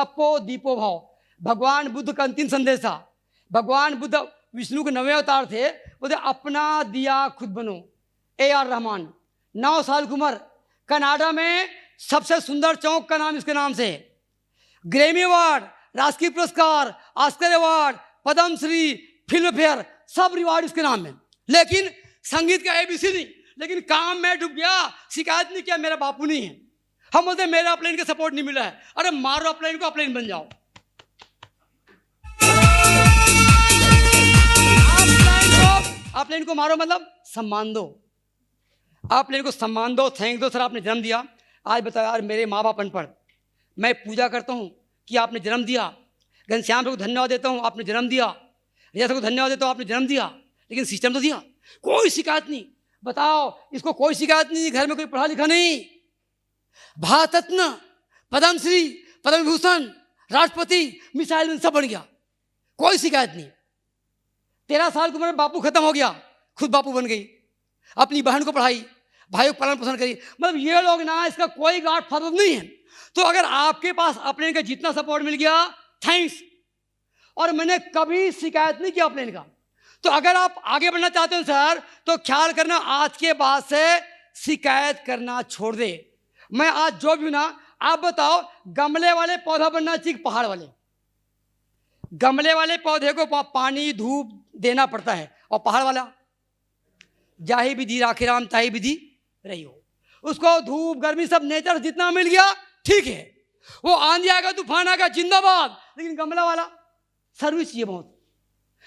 अपो दीपो भाव। भगवान बुद्ध का अंतिम संदेश था। भगवान बुद्ध विष्णु के 9वें अवतार थे। बोले अपना दिया खुद बनो। AR रहमान, 9 साल की उम्र, कनाडा में सबसे सुंदर चौक का नाम इसके नाम से है। ग्रैमी अवार्ड, राष्ट्रीय पुरस्कार, Oscar award, Padma Shri, film fair, सब रिवार्ड इसके नाम में। लेकिन संगीत का ABC नहीं। लेकिन काम में डूब गया, शिकायत नहीं किया, मेरा बापू नहीं है। हम बोलते मेरा अपलाइन का सपोर्ट नहीं मिला है। अरे मारो अपलाइन को, अपलाइन बन जाओ। अपलाइन को मारो मतलब सम्मान दो। अपलाइन को सम्मान दो, थैंक दो। सर आपने जन्म दिया, आज बताओ यार मेरे माँ बाप अनपढ़, मैं पूजा करता हूँ कि आपने जन्म दिया। घनश्याम को धन्यवाद देता हूँ, आपने जन्म दिया। रिया को धन्यवाद देता हूँ, आपने जन्म दिया। लेकिन सिस्टम तो दिया, कोई शिकायत नहीं। बताओ इसको कोई शिकायत नहीं, घर में कोई पढ़ा लिखा नहीं, भारत रत्न, पद्मश्री, पद्म विभूषण, राष्ट्रपति, मिसाइल सब बन गया, कोई शिकायत नहीं। 13 साल की उम्र में बापू खत्म हो गया, खुद बापू बन गई, अपनी बहन को पढ़ाई, भाई को पालन पोषण करी। मतलब ये लोग ना, इसका कोई गांठ फादर नहीं है। तो अगर आपके पास अपने का जितना सपोर्ट मिल गया, थैंक्स। और मैंने कभी शिकायत नहीं किया अपने का। तो अगर आप आगे बढ़ना चाहते हो सर, तो ख्याल करना आज के बाद से शिकायत करना छोड़ दे। मैं आज जो भी ना, आप बताओ गमले वाले पौधा बनना चाहिए, पहाड़ वाले? गमले वाले पौधे को पानी धूप देना पड़ता है, और पहाड़ वाला जाही विधि राखे राम ताही विधि रही हो। उसको धूप गर्मी सब नेचर जितना मिल गया ठीक है, वो आंधी आएगा तूफान आएगा जिंदाबाद। लेकिन गमला वाला सर्विस चाहिए बहुत।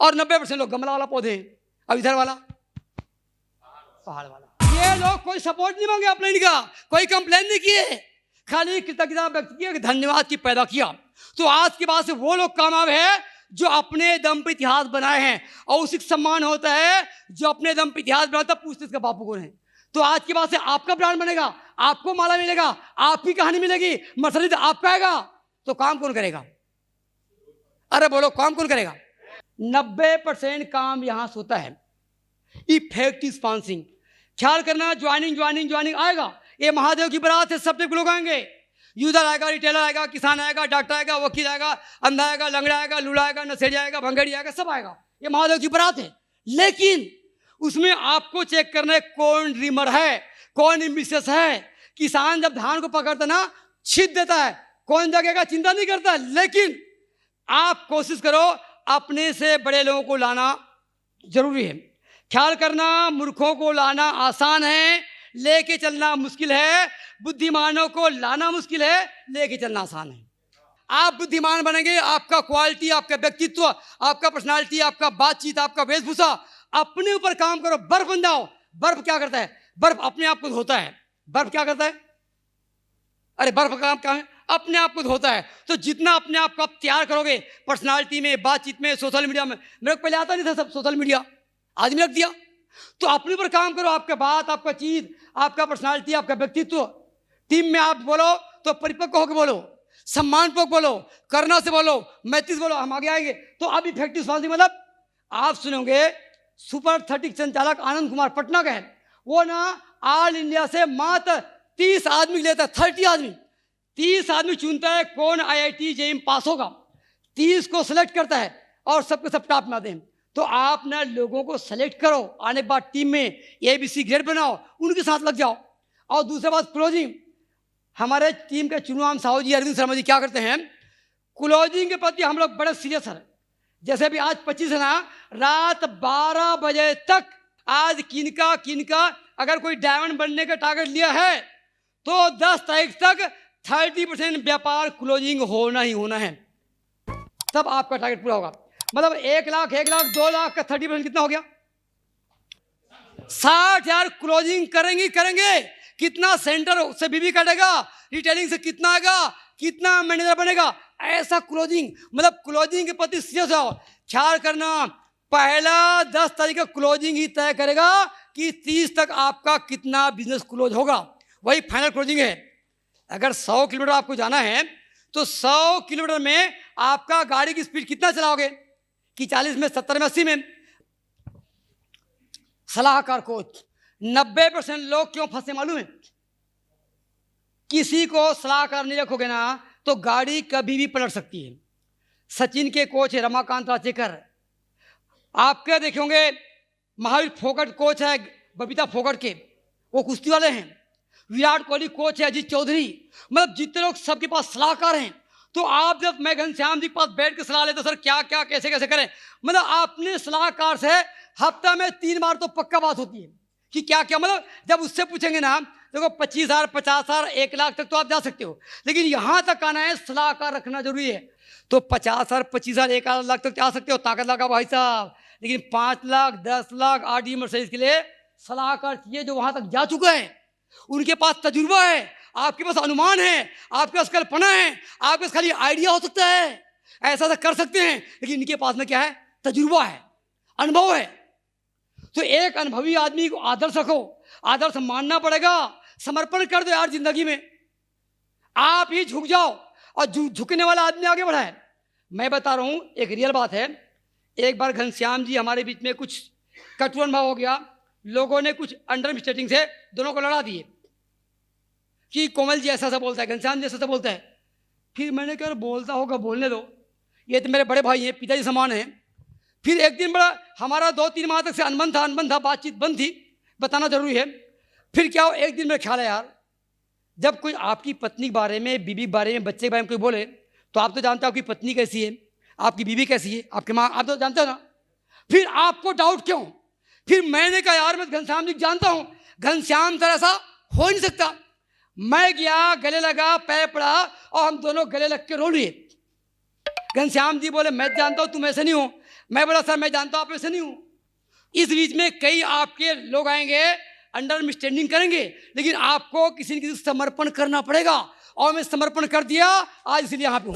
और 90% लोग गमला वाला पौधे हैं। अब इधर वाला पहाड़ वाला। ये लोग कोई सपोर्ट नहीं मांगे अपने का, कोई कंप्लेन नहीं किए, खाली कृतज्ञता व्यक्त किया कि धन्यवाद की पैदा किया। तो आज के बाद से वो लोग कामयाब है जो अपने दम पे इतिहास बनाए हैं, और उसी का सम्मान होता है जो अपने दम पे इतिहास बनाता। पूछते इसका बापू कौन है? तो आज के बाद से आपका ब्रांड बनेगा, आपको माला मिलेगा, आपकी कहानी मिलेगी, मर्सिडीज आपका आएगा। तो काम कौन करेगा? अरे बोलो, काम कौन करेगा? 90% काम यहां से होता है इफेक्टिव स्पॉन्सिंग। ख्याल करना, ज्वाइनिंग आएगा। ये महादेव की बारात है, सब लोग आएंगे। यूजर आएगा, रिटेलर आएगा, किसान आएगा, डॉक्टर आएगा, वकील आएगा, अंधा आएगा, लंगड़ा आएगा, लूला आएगा, नशेड़ी आएगा, भंगड़ी आएगा, सब आएगा। ये महादेव की बारात है। लेकिन उसमें आपको चेक करना है कौन ड्रीमर है, कौन एम्बिशियस है। किसान जब धान को पकड़ता ना, छीट देता है, कौन जगेगा चिंता नहीं करता। लेकिन आप कोशिश करो अपने से बड़े लोगों को लाना जरूरी है। ख्याल करना, मूर्खों को लाना आसान है, लेके चलना मुश्किल है। बुद्धिमानों को लाना मुश्किल है, लेके चलना आसान है। आप बुद्धिमान बनेंगे, आपका क्वालिटी, आपका व्यक्तित्व, आपका पर्सनालिटी, आपका बातचीत, आपका वेशभूषा, अपने ऊपर काम करो। बर्फ बन जाओ। बर्फ क्या करता है? बर्फ अपने आप को धोता है। बर्फ क्या करता है? अरे बर्फ का काम क्या है? अपने आप को धोता है। तो जितना अपने आप को आप तैयार करोगे पर्सनालिटी में, बातचीत में, सोशल मीडिया में। मेरे को पहले आता नहीं था सब सोशल मीडिया, आज भी रख दिया। तो अपने ऊपर काम करो, आपका बात, आपका चीज, आपका पर्सनालिटी, आपका व्यक्तित्व। टीम में आप बोलो तो परिपक्व होकर बोलो, सम्मानपूर्वक बोलो, करुणा से बोलो, मैत्री से बोलो, हम आगे आएंगे। तो अब इफेक्टिव स्पॉन्सिंग मतलब आप सुनोगे सुपर 30 संचालक आनंद कुमार पटना का है, वो ना ऑल इंडिया से मात्र 30 आदमी लेता है। 30 आदमी चुनता है कौन IIT JEE पास होगा, 30 को सिलेक्ट करता है और सबके सब टॉप में आते हैं। तो आप ना लोगों को सेलेक्ट करो, आने के बाद टीम में ABC ग्रेड बनाओ, उनके साथ लग जाओ। और दूसरी बात क्लोजिंग। हमारे टीम के चुनाव साहू जी, अरविंद शर्मा जी क्या करते हैं, क्लोजिंग के प्रति हम लोग बड़े सीरियस हैं। जैसे अभी आज 25 है ना, रात 12 बजे तक आज किनका अगर कोई डायमंड बनने का टारगेट लिया है तो 10 तारीख तक 30% व्यापार क्लोजिंग होना ही होना है, तब आपका टारगेट पूरा होगा। मतलब 1 लाख 2 लाख का 30% कितना हो गया? 60,000 क्लोजिंग करेंगे। कितना सेंटर से बीबी कटेगा, रिटेलिंग से कितना आएगा, कितना मैनेजर बनेगा, ऐसा क्लोजिंग। मतलब क्लोजिंग के प्रति सीरियस हो। ख्याल करना, पहला 10 तारीख का क्लोजिंग ही तय करेगा कि 30 तक आपका कितना बिजनेस क्लोज होगा, वही फाइनल क्लोजिंग है। अगर 100 किलोमीटर आपको जाना है तो 100 किलोमीटर में आपका गाड़ी की स्पीड कितना चलाओगे कि 40 में, 70 में, 80 में। सलाहकार कोच 90% लोग क्यों फंसे मालूम है? किसी को सलाहकार नहीं रखोगे ना तो गाड़ी कभी भी पलट सकती है। सचिन के कोच है रमाकांत राचेकर, आपके देखे होंगे। महावीर फोगट कोच है बबीता फोगट के, वो कुश्ती वाले हैं। विराट कोहली कोच है अजीत चौधरी। मतलब जितने लोग सबके पास सलाहकार हैं। तो आप जब मैं घनश्याम जी के पास बैठ के सलाह लेते सर क्या क्या कैसे कैसे करें, मतलब आपने सलाहकार से हफ्ता में 3 बार तो पक्का बात होती है कि क्या क्या, मतलब जब उससे पूछेंगे ना देखो 25,000 50,000 1 लाख तक तो आप जा सकते हो, लेकिन यहाँ तक आना है सलाहकार रखना जरूरी है। तो 50,000 25,000 1 लाख तक जा सकते हो ताकत लगा भाई साहब, लेकिन 5 लाख 10 लाख आरडी मर्सिडीज के लिए सलाहकार चाहिए जो वहां तक जा चुका है, उनके पास तजुर्बा है, आपके पास अनुमान है, आपके पास कल्पना है, आपके पास खाली आइडिया हो सकता है, ऐसा कर सकते हैं, लेकिन इनके पास में क्या है, तजुर्बा है, अनुभव है। तो एक अनुभवी आदमी को आदर्श रखो, आदर्श मानना पड़ेगा, समर्पण कर दो यार जिंदगी में, आप ही झुक जाओ और झुकने वाला आदमी आगे बढ़ाए। मैं बता रहा हूं एक रियल बात है। एक बार घनश्याम जी हमारे बीच में कुछ कटु अनुभव हो गया, लोगों ने कुछ अंडरस्टैंडिंग से दोनों को लड़ा दिए कि कोमल जी ऐसा बोलता है, घनश्याम जी ऐसा बोलता है। फिर मैंने कहा बोलता होगा बोलने दो, ये तो मेरे बड़े भाई हैं, पिताजी समान हैं। फिर एक दिन बड़ा हमारा 2-3 माह तक से अनबन था, बातचीत बंद थी, बताना जरूरी है। फिर क्या हो, एक दिन मेरा ख्याल है यार, जब कोई आपकी पत्नी के बारे में, बीबी के बारे में, बच्चे के बारे में कोई बोले तो आप तो जानते हो आपकी पत्नी कैसी है, आपकी बीबी कैसी है, आपके माँ, आप तो जानते हो ना। फिर आपको डाउट क्यों? फिर मैंने कहा यार मैं घनश्याम जी जानता हूँ, घनश्याम सर ऐसा हो नहीं सकता। मैं गया, गले लगा, पैर पड़ा और हम दोनों गले लग के रो लिए। घनश्याम जी बोले मैं जानता हूँ तुम ऐसे नहीं हो, मैं बोला सर मैं जानता हूँ आप ऐसे नहीं हो। इस बीच में कई आपके लोग आएंगे, अंडरस्टैंडिंग करेंगे, लेकिन आपको किसी न किसी समर्पण करना पड़ेगा, और मैं समर्पण कर दिया, आज इसलिए यहाँ पे हूँ।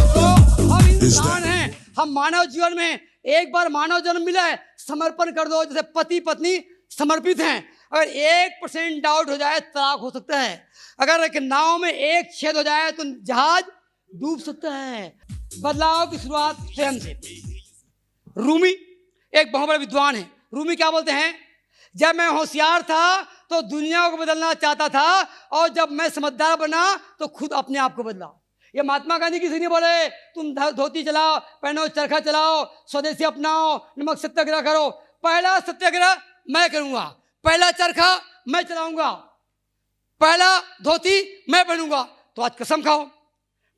तो हम इंसान हैं, हम मानव जीवन में एक बार मानव जन्म मिला है, समर्पण कर दो। जैसे पति पत्नी समर्पित हैं, अगर 1% डाउट हो जाए तलाक हो सकता है, अगर एक नाव में एक छेद हो जाए तो जहाज डूब सकता है। बदलाव की शुरुआत स्वयं से। रूमी एक बहुत बड़ा विद्वान है। रूमी क्या बोलते हैं, जब मैं होशियार था तो दुनिया को बदलना चाहता था, और जब मैं समझदार बना तो खुद अपने आप को बदला। ये महात्मा गांधी किसी ने बोले तुम धोती चलाओ, पहनो, चरखा चलाओ, स्वदेशी अपनाओ, नमक सत्याग्रह करो। पहला सत्याग्रह मैं करूंगा, पहला चरखा मैं चलाऊंगा, पहला धोती मैं पहनूंगा। तो आज कसम खाओ,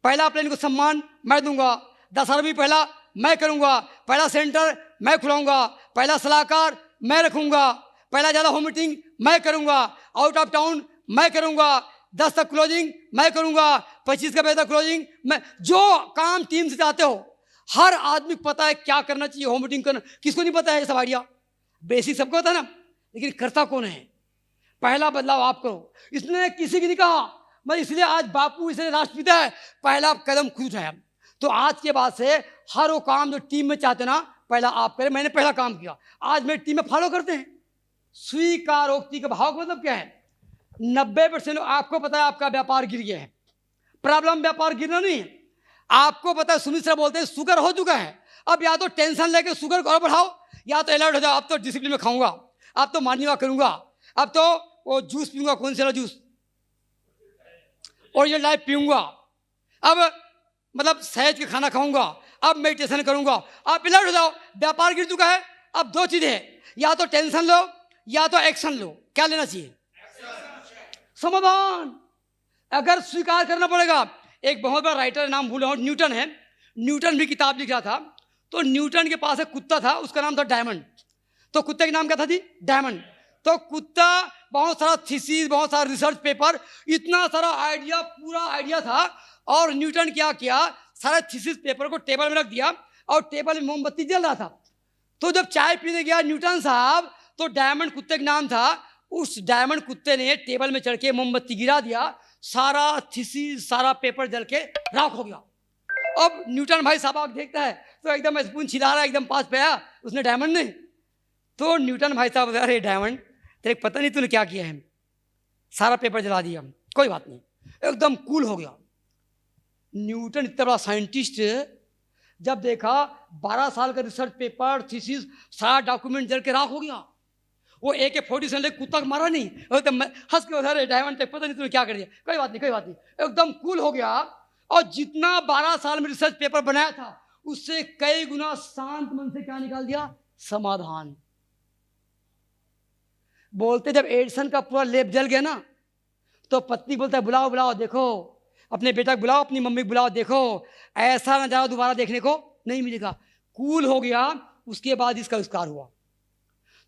पहला प्लेन को सम्मान मैं दूंगा, 10 अरबी पहला मैं करूंगा, पहला सेंटर मैं खुलाऊंगा, पहला सलाहकार मैं रखूंगा, पहला ज़्यादा होम मीटिंग मैं करूंगा, आउट ऑफ टाउन मैं करूंगा, 10 तक क्लोजिंग मैं करूंगा, 25 का बेहतर क्लोजिंग मैं। जो काम टीम से चाहते हो, हर आदमी को पता है क्या करना चाहिए, होम मीटिंग करना, किसको नहीं पता है ये सब आइडिया, बेसिक सबको होता है ना, लेकिन करता कौन है? पहला बदलाव आप करो। इसने किसी की नहीं कहा, मैं इसलिए आज बापू इसलिए राष्ट्रपिता है, पहला कदम खुद उठाया। तो आज के बाद से हर वो काम जो टीम में चाहते ना पहला आप करें। मैंने पहला काम किया, आज मेरी टीम में फॉलो करते हैं। स्वीकारोक्ति का भाव का मतलब क्या है? 90% आपको पता है आपका व्यापार गिर गया है। प्रॉब्लम व्यापार गिरना नहीं है, आपको पता है सुमित सर बोलते हैं शुगर हो चुका है, अब या तो टेंशन लेके शुगर को और बढ़ाओ, या तो अलर्ट हो जाओ, अब तो डिसिप्लिन में खाऊंगा, अब तो मार्निंग वॉक करूंगा, अब तो वो जूस पीऊंगा, कौन सा जूस, और ये लाइफ पीऊंगा, अब मतलब सहज के खाना खाऊंगा, अब मेडिटेशन करूंगा। आप अलर्ट हो जाओ, व्यापार गिर चुका है। अब 2 चीजें हैं, या तो टेंशन लो या तो एक्शन लो। क्या लेना चाहिए? समाधान। अगर स्वीकार करना पड़ेगा। एक बहुत बड़ा राइटर नाम भूल रहा हूं, न्यूटन है, न्यूटन भी किताब लिख रहा था। तो न्यूटन के पास एक कुत्ता था, उसका नाम था डायमंड। तो कुत्ते का नाम क्या था जी? डायमंड। तो कुत्ता बहुत सारा थीसिस, बहुत सारा रिसर्च पेपर, इतना सारा आइडिया, पूरा आइडिया था। और न्यूटन क्या किया, सारे थीसिस पेपर को टेबल में रख दिया, और टेबल में मोमबत्ती जल रहा था। तो जब चाय पीने गया न्यूटन साहब, तो डायमंड कुत्ते का नाम था, उस डायमंड कुत्ते ने टेबल में चढ़ के मोमबत्ती गिरा दिया, सारा थीसिस, सारा पेपर जल के राख हो गया। अब न्यूटन भाई साहब आग देखता है तो एकदम स्पून छिला रहा है, एकदम पास पे आया उसने डायमंड ने। तो न्यूटन भाई साहब, अरे डायमंड तेरे पता नहीं तूने क्या किया है, सारा पेपर जला दिया। कोई बात नहीं, एकदम कूल हो गया। न्यूटन इतना बड़ा साइंटिस्ट, जब देखा 12 साल का रिसर्च पेपर, थीसिस, सारा डॉक्यूमेंट जल के राख हो गया, वो AK-47 लेके कुत्ता को मारा नहीं, वो तो हंस के उधर डायमंड टेप, पता नहीं तूने क्या कर दिया, कोई बात नहीं कोई बात नहीं, एकदम कूल हो गया। और जितना 12 साल में रिसर्च पेपर बनाया था उससे कई गुना शांत मन से क्या निकाल दिया, समाधान। बोलते जब एडिसन का पूरा लेप जल गया ना, तो पत्नी बोलता है बुलाओ बुलाओ, देखो अपने बेटा को बुलाओ, अपनी मम्मी को बुलाओ, देखो ऐसा नजारा दोबारा देखने को नहीं मिलेगा। कूल हो गया, उसके बाद इसका आविष्कार हुआ।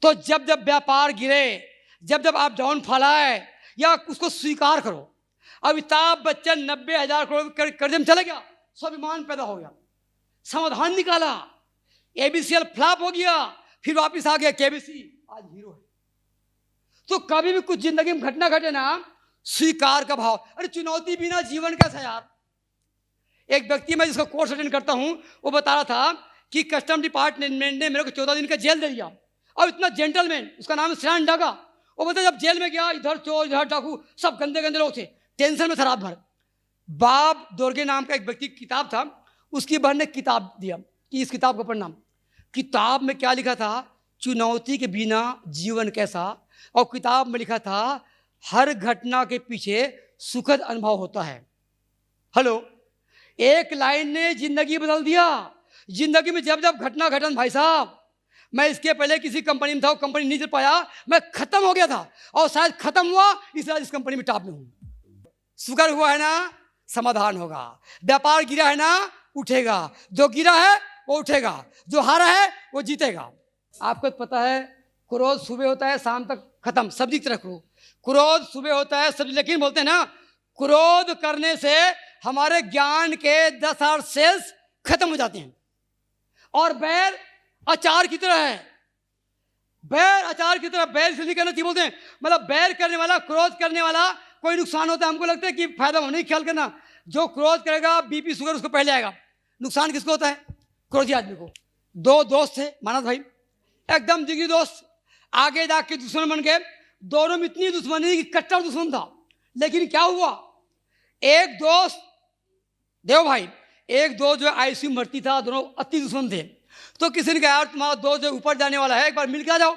तो जब जब व्यापार गिरे, जब जब आप डाउनफॉल आए, या उसको स्वीकार करो। अमिताभ बच्चन 90,000 करोड़ कर्जे में चले गया, स्वाभिमान पैदा हो गया, समाधान निकाला, ABCL फ्लॉप हो गया, फिर वापिस आ गया KBC, आज हीरो है। तो कभी भी कुछ जिंदगी में घटना घटे ना, स्वीकार का भाव। अरे चुनौती बिना जीवन कैसा यार। एक व्यक्ति मैं जिसका कोर्स अटेंड करता हूं, वो बता रहा था कि कस्टम डिपार्टमेंट ने मेरे को 14 दिन का जेल दे दिया, और इतना जेंटलमैन, उसका नाम है श्रेयान डागा। वो बता जब जेल में गया, इधर चोर इधर डाकू, सब गंदे गंदे लोग थे, टेंशन में था रात भर। बाब दोर्गे नाम का एक व्यक्ति की किताब था, उसकी बहन ने किताब दिया कि इस किताब को पढ़ना। किताब में क्या लिखा था, चुनौती के बिना जीवन कैसा, और किताब में लिखा था हर घटना के पीछे सुखद अनुभव होता है। हेलो, एक लाइन ने जिंदगी बदल दिया। जिंदगी में जब जब घटना घटन, भाई साहब मैं इसके पहले किसी कंपनी में था, वो कंपनी नहीं चल पाया, मैं खत्म हो गया था, और शायद खत्म हुआ इसलिए इस कंपनी में टॉप में हूं। शुक्र हुआ है ना, समाधान होगा। व्यापार गिरा है ना, उठेगा। जो गिरा है वो उठेगा, जो हारा है वो जीतेगा। आपको पता है क्रोध सुबह होता है शाम तक खत्म, सब्जी की तरह करो। क्रोध सुबह होता है सब्जी, लेकिन बोलते हैं ना क्रोध करने से हमारे ज्ञान के 10,000 सेल्स खत्म हो जाते हैं। और बैर अचार की तरह है, बैर अचार की तरह, बैर इसलिए करना चाहिए बोलते हैं, मतलब बैर करने वाला, क्रोध करने वाला कोई नुकसान होता है, हमको लगता है कि फायदा होने की ख्याल करना। जो क्रोध करेगा BP शुगर उसको पहले आएगा। नुकसान किसको होता है, क्रोधी आदमी को। 2 दोस्त थे मानस भाई, एकदम जिगरी दोस्त, आगे जाके दुश्मन बन गए। दोनों में इतनी दुश्मनी कि कट्टर दुश्मन था। लेकिन क्या हुआ, एक दोस्त देव भाई, एक दोस्त जो ICU में भर्ती था, दोनों अति दुश्मन थे। तो किसी ने कहा यार तुम्हारा दोस्त जो ऊपर जाने वाला है, एक बार मिल के आ जाओ।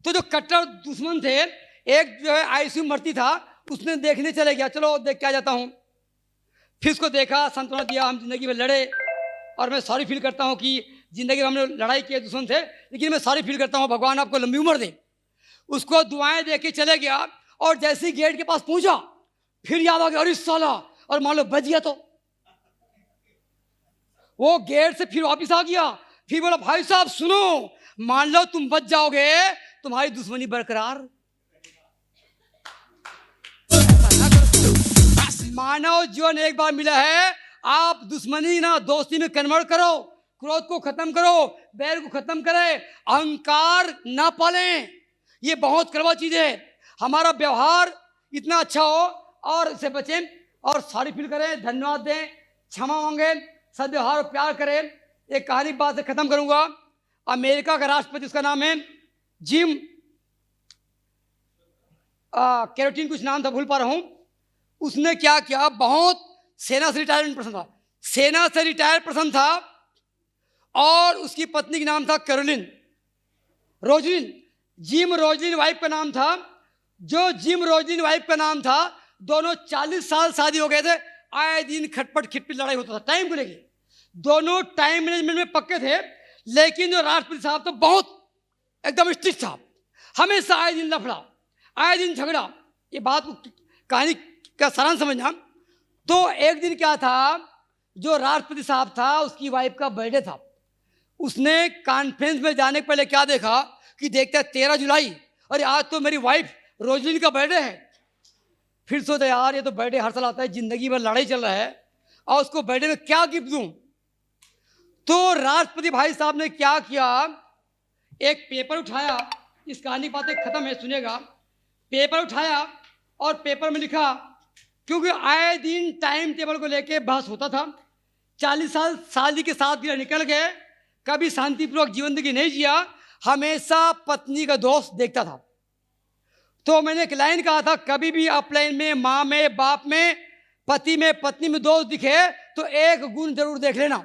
तो जो कट्टर दुश्मन थे, एक जो है ICU में भर्ती था, उसने देखने चले गया, चलो देख के आ जाता हूँ। फिर उसको देखा, सांत्वना दिया, हम जिंदगी में लड़े और मैं सॉरी फील करता हूँ कि जिंदगी में हमने लड़ाई किए दुश्मन थे, लेकिन मैं सॉरी फील करता हूँ, भगवान आपको लंबी उम्र दे। उसको दुआएं दे के चले गया, और जैसे ही गेट के पास पहुंचा फिर याद आ गया, अरे साला, और मान लो बच गया। तो वो गेट से फिर वापिस आ गया, फिर बोला भाई साहब सुनो, मान लो तुम बच जाओगे, तुम्हारी दुश्मनी बरकरार। मानव जीवन एक बार मिला है, आप दुश्मनी ना दोस्ती में कन्वर्ट करो, क्रोध को खत्म करो, बैर को खत्म करें, अहंकार ना पालें। ये बहुत कड़वा चीज है। हमारा व्यवहार इतना अच्छा हो और इससे बचें, और सॉरी फील करें, धन्यवाद दें, क्षमा मांगे, सद्व्यवहार और प्यार करें। एक कहानी बात से खत्म करूंगा। अमेरिका का राष्ट्रपति, उसका नाम है जिम कैरोटीन, कुछ नाम था भूल पा रहा हूं। उसने क्या किया, बहुत सेना से रिटायरमेंट पर्सन था, सेना से रिटायर पर्सन था, और उसकी पत्नी का नाम था Caroline Rosalynn. Jim Rosalynn wife का नाम था। जो जिम रोजलिन वाइफ का नाम था, दोनों 40 साल शादी हो गए थे, आए दिन खटपट खिटपिट लड़ाई होता था टाइम को लेके। दोनों टाइम मैनेजमेंट में पक्के थे, लेकिन जो राष्ट्रपति साहब तो बहुत एकदम स्ट्रिक्ट था, हमेशा आए दिन लफड़ा, आए दिन झगड़ा। ये बात को कहानी का सारांश समझना। तो एक दिन क्या था, जो राष्ट्रपति साहब था उसकी वाइफ का बर्थडे था। उसने कॉन्फ्रेंस में जाने के पहले क्या देखा कि देखता है 13 जुलाई, अरे आज तो मेरी वाइफ रोजलिन का बर्थडे है। फिर सोचा यार ये तो बर्थडे हर साल आता है, जिंदगी भर लड़ाई चल रहा है, और उसको बर्थडे में क्या गिफ्ट दूं। तो राष्ट्रपति भाई साहब ने क्या किया, एक पेपर उठाया, इस कहानी की बातें खत्म है सुनिएगा। पेपर उठाया और पेपर में लिखा, क्योंकि आए दिन टाइम टेबल को लेके बहस होता था। 40 साल शादी के साथ निकल गए, कभी शांतिपूर्वक जीवन जिंदगी नहीं जिया, हमेशा पत्नी का दोस्त देखता था। तो मैंने एक लाइन कहा था, कभी भी अपलाइन में, माँ में, बाप में, पति में, पत्नी में दोस्त दिखे तो एक गुण जरूर देख लेना।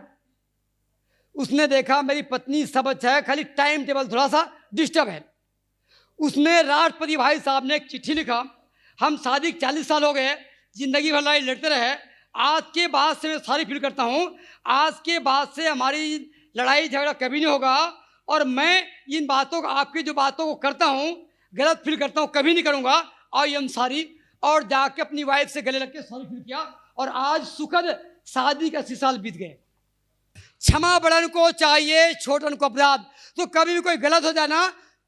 उसने देखा मेरी पत्नी सब अच्छा है, खाली टाइम टेबल थोड़ा सा डिस्टर्ब है। उसमें राष्ट्रपति भाई साहब ने एक चिट्ठी लिखा, हम शादी 40 साल हो गए, जिंदगी भर लड़ाई लड़ते रहे, आज के बाद से मैं सारी फील करता हूँ, आज के बाद से हमारी लड़ाई झगड़ा कभी नहीं होगा, और मैं इन बातों को, आपकी जो बातों को करता हूँ, गलत फील करता हूँ, कभी नहीं करूँगा। I am sorry. और जाके अपनी वाइफ से गले लग के सॉरी फील किया, और आज सुखद शादी का 80 साल बीत गए। क्षमा बड़न को चाहिए, छोटन को अपराध। तो कभी भी कोई गलत हो जाना,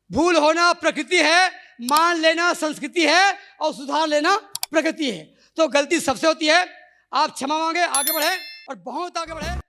भूल होना प्रकृति है, मान लेना संस्कृति है, और सुधार लेना प्रकृति है। तो गलती सबसे होती है। आप क्षमा मांगे, आगे बढ़े, और बहुत आगे बढ़े।